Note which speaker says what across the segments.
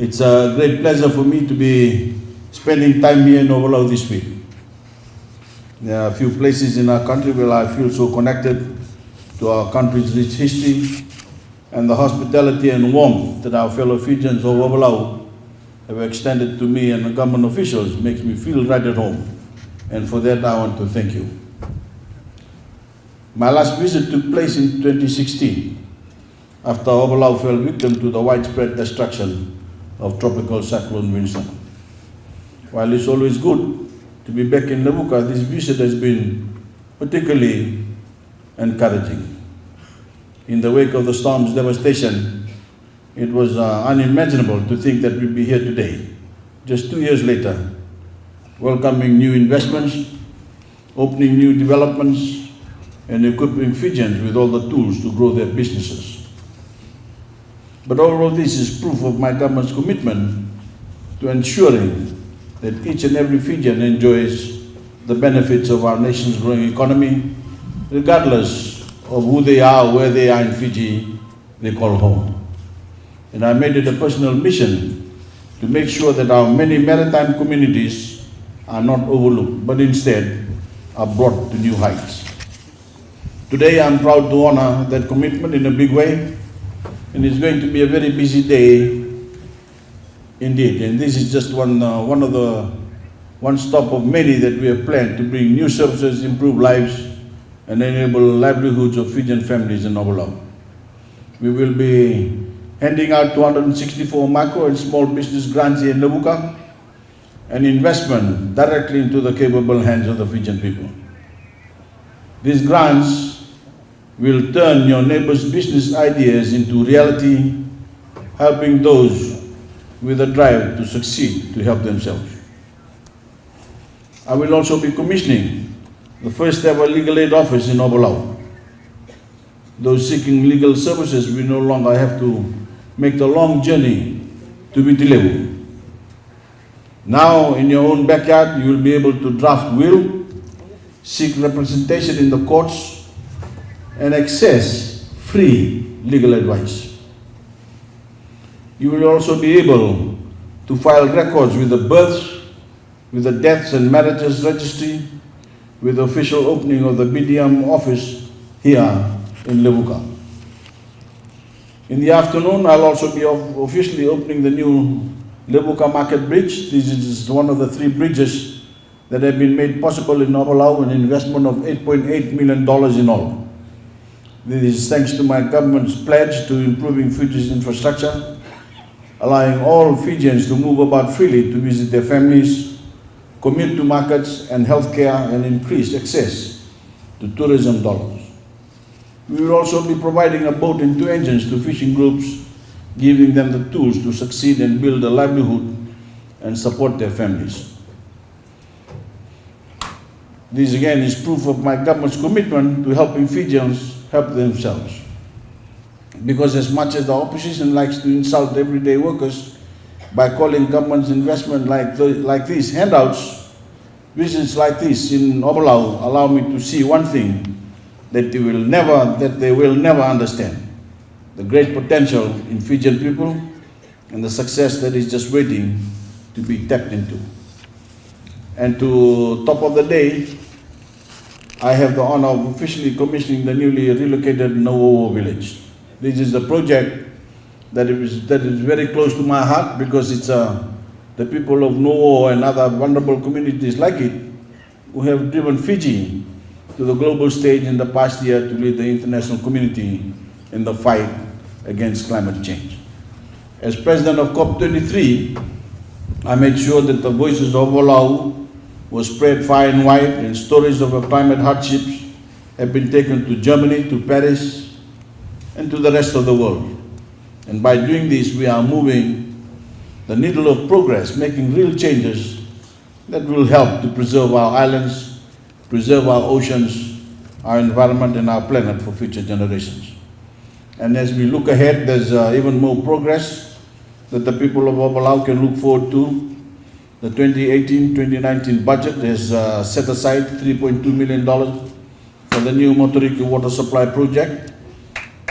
Speaker 1: It's a great pleasure for me to be spending time here in Ovalau this week. There are a few places in our country where I feel so connected to our country's rich history, and the hospitality and warmth that our fellow Fijians of Ovalau have extended to me and the government officials makes me feel right at home. And for that, I want to thank you. My last visit took place in 2016, after Ovalau fell victim to the widespread destruction of Tropical Cyclone Winston. While it's always good to be back in Levuka, this visit has been particularly encouraging. In the wake of the storm's devastation, it was unimaginable to think that we'd be here today, just 2 years later, welcoming new investments, opening new developments, and equipping Fijians with all the tools to grow their businesses. But all of this is proof of my government's commitment to ensuring that each and every Fijian enjoys the benefits of our nation's growing economy, regardless of who they are, where they are in Fiji, they call home. And I made it a personal mission to make sure that our many maritime communities are not overlooked, but instead are brought to new heights. Today I'm proud to honor that commitment in a big way, and it's going to be a very busy day indeed. And this is just one stop of many that we have planned to bring new services, improve lives, and enable livelihoods of Fijian families in Ovalau. We will be handing out 264 micro and small business grants here in Levuka, and investment directly into the capable hands of the Fijian people. These grants will turn your neighbor's business ideas into reality, helping those with a drive to succeed to help themselves. I will also be commissioning the first ever legal aid office in Ovalau. Those seeking legal services will no longer have to make the long journey to Levuka. Now, in your own backyard, you will be able to draft will, seek representation in the courts, and access free legal advice. You will also be able to file records with the births, with the deaths and marriages registry, with the official opening of the BDM office here in Levuka. In the afternoon, I'll also be officially opening the new Levuka Market Bridge. This is one of the 3 bridges that have been made possible in Ovalau, an investment of $8.8 million in all. This is thanks to my government's pledge to improving Fiji's infrastructure, allowing all Fijians to move about freely to visit their families, commute to markets and healthcare, and increase access to tourism dollars. We will also be providing a boat and 2 engines to fishing groups, giving them the tools to succeed and build a livelihood and support their families. This again is proof of my government's commitment to helping Fijians help themselves. Because as much as the opposition likes to insult everyday workers by calling government's investment like these handouts, visits like this in Ovalau allow me to see one thing that they will never understand: the great potential in Fijian people and the success that is just waiting to be tapped into. And to top of the day, I have the honor of officially commissioning the newly relocated Novo village. This is a project that is very close to my heart because it's the people of Novo and other vulnerable communities like it who have driven Fiji to the global stage in the past year to lead the international community in the fight against climate change. As president of COP23, I made sure that the voices of Ovalau were spread far and wide, and stories of our climate hardships have been taken to Germany, to Paris, and to the rest of the world. And by doing this, we are moving the needle of progress, making real changes that will help to preserve our islands, preserve our oceans, our environment, and our planet for future generations. And as we look ahead, there's even more progress that the people of Ovalau can look forward to. The 2018-2019 budget has set aside $3.2 million for the new Motoriki water supply project,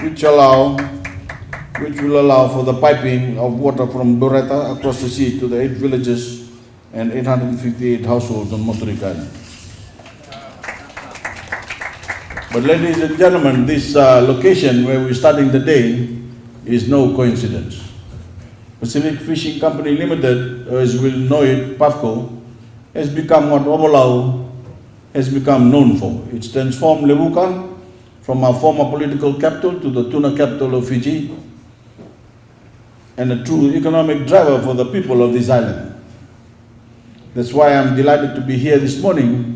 Speaker 1: which will allow for the piping of water from Boreta across the sea to the 8 villages and 858 households on Motoriki Island. But ladies and gentlemen, this location where we're starting the day is no coincidence. Pacific Fishing Company Limited, as we'll know it, PAFCO, has become what Ovalau has become known for. It's transformed Levuka from our former political capital to the tuna capital of Fiji, and a true economic driver for the people of this island. That's why I'm delighted to be here this morning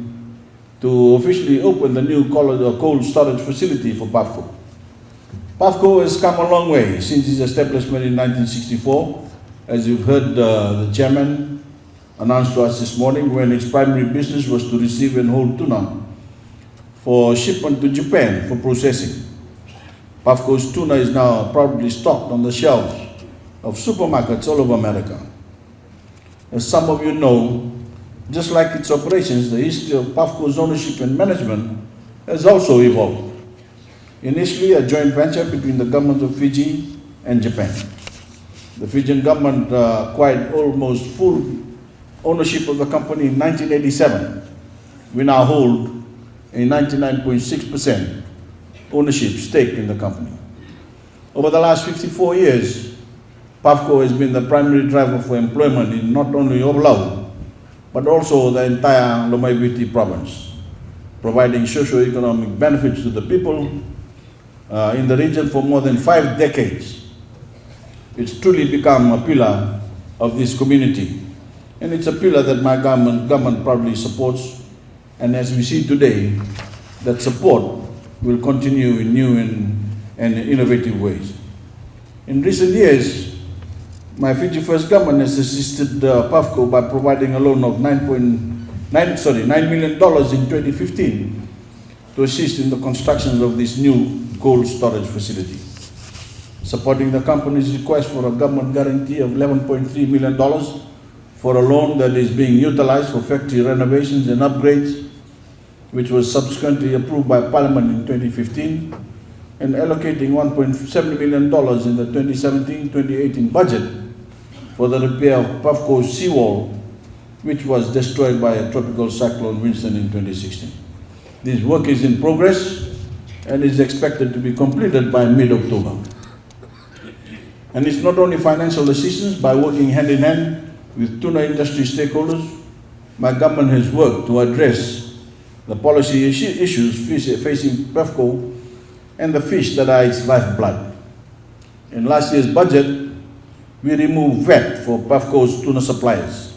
Speaker 1: to officially open the new cold storage facility for PAFCO. PAFCO has come a long way since its establishment in 1964, as you've heard the chairman announce to us this morning, when its primary business was to receive and hold tuna for shipment to Japan for processing. PAFCO's tuna is now proudly stocked on the shelves of supermarkets all over America. As some of you know, just like its operations, the history of PAFCO's ownership and management has also evolved. Initially, a joint venture between the governments of Fiji and Japan. The Fijian government acquired almost full ownership of the company in 1987. We now hold a 99.6% ownership stake in the company. Over the last 54 years, PAFCO has been the primary driver for employment in not only Ovalau, but also the entire Lomaiviti province, providing socio-economic benefits to the people in the region for more than 5 decades. It's truly become a pillar of this community, and it's a pillar that my government proudly supports. And as we see today, that support will continue in new and innovative ways. In recent years, my Fiji First government has assisted PAFCO by providing a loan of $9 million in 2015 to assist in the construction of this new cold storage facility, supporting the company's request for a government guarantee of $11.3 million for a loan that is being utilized for factory renovations and upgrades, which was subsequently approved by Parliament in 2015, and allocating $1.7 million in the 2017-2018 budget for the repair of PAFCO's seawall, which was destroyed by a tropical cyclone Winston in 2016. This work is in progress and is expected to be completed by mid-October. And it's not only financial assistance. By working hand in hand with tuna industry stakeholders, my government has worked to address the policy issues facing PAFCO and the fish that are its lifeblood. In last year's budget, we removed VAT for PAFCO's tuna suppliers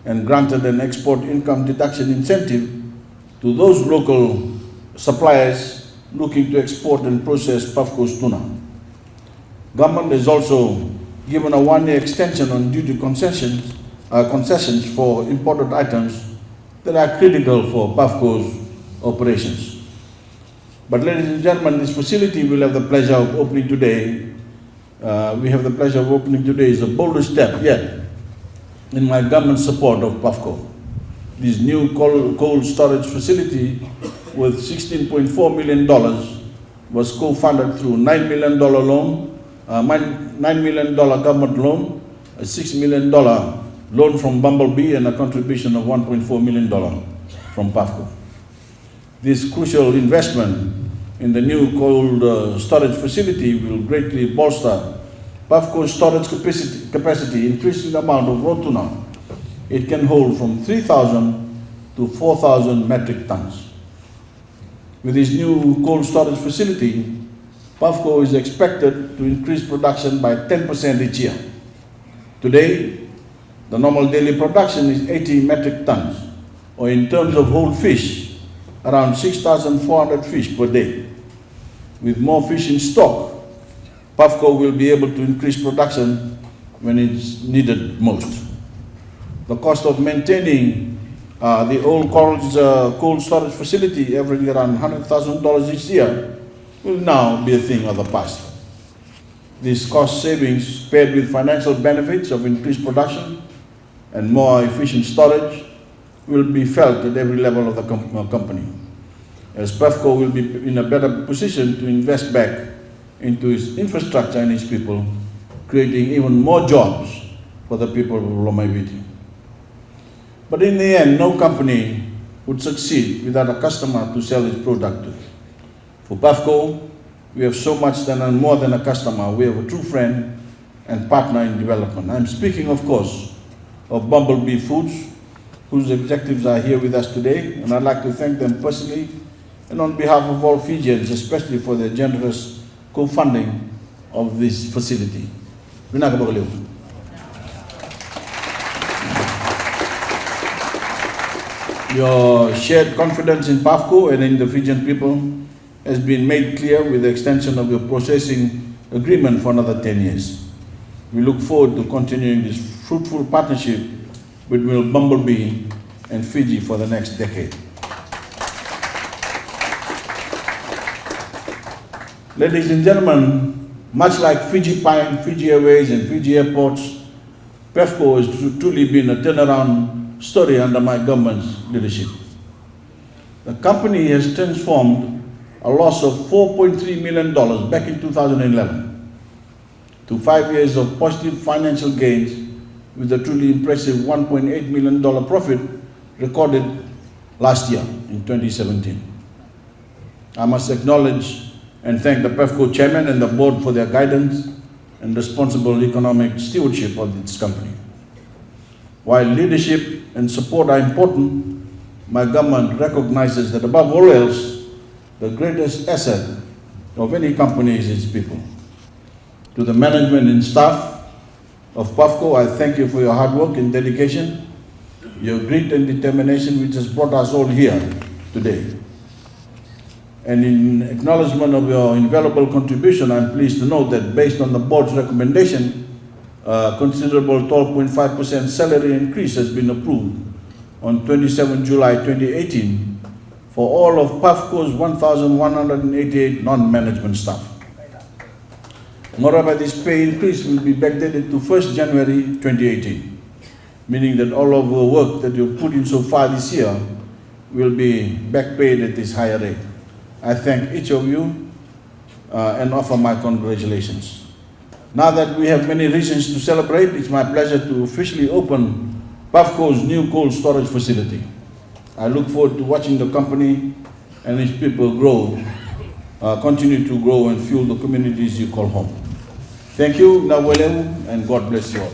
Speaker 1: and granted an export income deduction incentive to those local suppliers looking to export and process PAFCO's tuna. Government has also given a 1-year extension on duty concessions for imported items that are critical for PAFCO's operations. But ladies and gentlemen, this facility we'll have the pleasure of opening today. Is the boldest step yet in my government support of PAFCO. This new cold storage facility with $16.4 million was co-funded through $9 million government loan, a $6 million loan from Bumblebee, and a contribution of $1.4 million from PAFCO. This crucial investment in the new cold storage facility will greatly bolster PAFCO's storage capacity, increasing the amount of raw tuna it can hold from 3,000 to 4,000 metric tons. With this new cold storage facility, PAFCO is expected to increase production by 10% each year. Today, the normal daily production is 80 metric tons, or in terms of whole fish, around 6,400 fish per day. With more fish in stock, PAFCO will be able to increase production when it's needed most. The cost of maintaining the old cold storage facility, averaging around $100,000 each year, will now be a thing of the past. These cost savings, paired with financial benefits of increased production and more efficient storage, will be felt at every level of the company, as PAFCO will be in a better position to invest back into its infrastructure and its people, creating even more jobs for the people of Lomaiviti. But in the end, no company would succeed without a customer to sell its product to. For PAFCO, we have so much more than a customer. We have a true friend and partner in development. I'm speaking, of course, of Bumblebee Foods, whose executives are here with us today, and I'd like to thank them personally and on behalf of all Fijians, especially for their generous co-funding of this facility. Your shared confidence in PAFCO and in the Fijian people has been made clear with the extension of your processing agreement for another 10 years. We look forward to continuing this fruitful partnership between Bumblebee and Fiji for the next decade. Ladies and gentlemen, much like Fiji Prime, Fiji Airways and Fiji Airports, PAFCO has truly been a turnaround story under my government's leadership. The company has transformed a loss of $4.3 million back in 2011 to 5 years of positive financial gains with a truly impressive $1.8 million profit recorded last year in 2017. I must acknowledge and thank the PAFCO chairman and the board for their guidance and responsible economic stewardship of this company. While leadership and support are important, my government recognizes that above all else, the greatest asset of any company is its people. To the management and staff of PAFCO, I thank you for your hard work and dedication, your grit and determination which has brought us all here today. And in acknowledgement of your invaluable contribution, I'm pleased to note that based on the board's recommendation, a considerable 12.5% salary increase has been approved on 27 July 2018 for all of PAFCO's 1,188 non-management staff. Moreover, this pay increase will be backdated to 1st January 2018, meaning that all of the work that you've put in so far this year will be backpaid at this higher rate. I thank each of you and offer my congratulations. Now that we have many reasons to celebrate, it's my pleasure to officially open PAFCO's new cold storage facility. I look forward to watching the company and its people continue to grow and fuel the communities you call home. Thank you, Nawelemu, and God bless you all.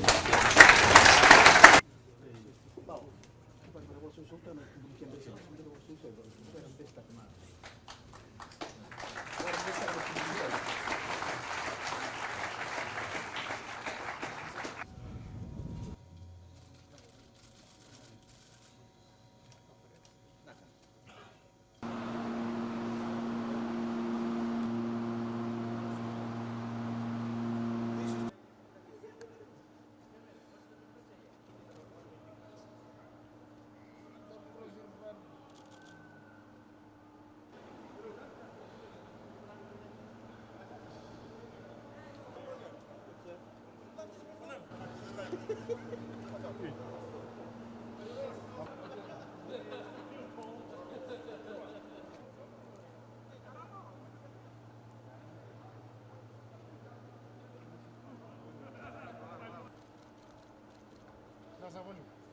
Speaker 2: Casa Bonita.